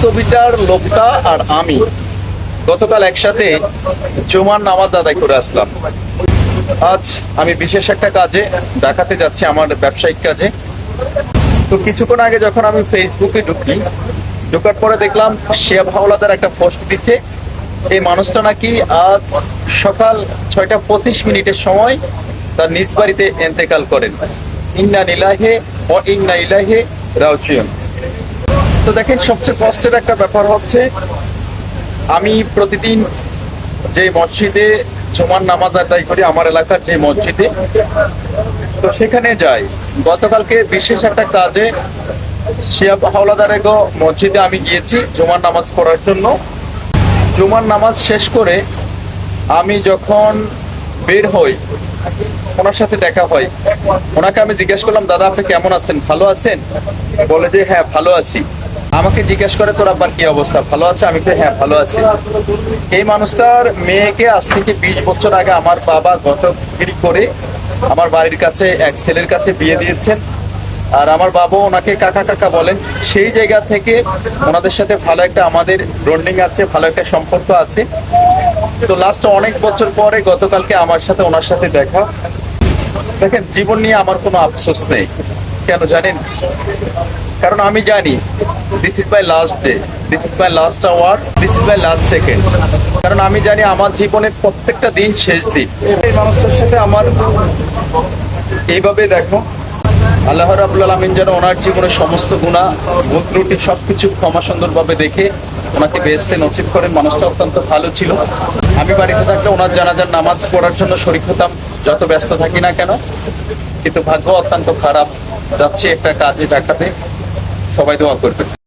ছবিটার লোকটা আর আমি গতকাল একসাথে জুমার নামাজ আদায় করে আসলাম। আজ আমি বিশেষ একটা কাজে ঢাকাতে যাচ্ছি, আমার ব্যবসায়িক কাজে। তো কিছুক্ষণ আগে যখন আমি ফেসবুকে ঢোকার পরে দেখলাম শিহাব হাওলাদার একটা পোস্ট দিচ্ছে, এই মানুষটা নাকি আজ সকাল 6টা 25 সময় তার নিজ বাড়িতে ইন্তেকাল করেন। ইন্না লিল্লাহি ওয়া ইন্না ইলাইহি রাজিউন। তো দেখেন, সবচেয়ে কষ্টের একটা ব্যাপার হচ্ছে, আমি প্রতিদিন যে মসজিদে জুমার নামাজ আদায় করি, আমার এলাকার যে মসজিদে, তো সেখানে যাই। গতকালকে বিশেষ একটা কাজে শিহাব হাওলাদারের মসজিদে আমি গিয়েছি জুমার নামাজ পড়ার জন্য। জুমার নামাজ শেষ করে আমি যখন বের হই, ওনার সাথে দেখা হয়। ওনাকে আমি জিজ্ঞেস করলাম, দাদা আপনি কেমন আছেন, ভালো আছেন? বলে যে হ্যাঁ ভালো আছি। আমাকে জিজ্ঞেস করে, তোর আব্বার কি অবস্থা, ভালো আছে? আমি তো হ্যাঁ ভালো আছি। এই মানুষটার মেয়েকে আজ থেকে 20 বছর আগে আমার বাবা ঘটকগিরি করে আমার বাড়ির কাছে এক ছেলের কাছে বিয়ে দিয়েছেন, আর আমার বাবা ওনাকে কাকা কাকা বলেন। সেই জায়গা থেকে ওনাদের সাথে ভালো একটা আমাদের বন্ডিং আছে, ভালো একটা সম্পর্ক আছে। তো লাস্ট অনেক বছর পরে গতকালকে আমার সাথে ওনার সাথে দেখা। দেখেন, জীবন নিয়ে আমার কোনো আফসোস নেই। কেন জানেন? কারণ আমি জানি this is my last day, this is my last hour, this is my last second. কারণ আমি জানি আমার জীবনের প্রত্যেকটা দিন শেষ দিন। এই মানুষটার সাথে আমার এইভাবে দেখো, আল্লাহ রাব্বুল আলামিন যেন ওনার জীবনের সমস্ত গুনাহ ভুল ত্রুটি সবকিছু ক্ষমা সুন্দরভাবে দেখে ওনাকে বেহেশতে নসিব করেন। মানুষটা অত্যন্ত ভালো ছিল। আমি বাড়িতে থাকলে ওনার জানাজার নামাজ পড়ার জন্য শরীক হতাম, যত ব্যস্ত থাকি না কেন। কিন্তু ভাগ্য অত্যন্ত খারাপ, যাচ্ছি একটা কাজে ঢাকাতে। সবাই দোয়া করবেন।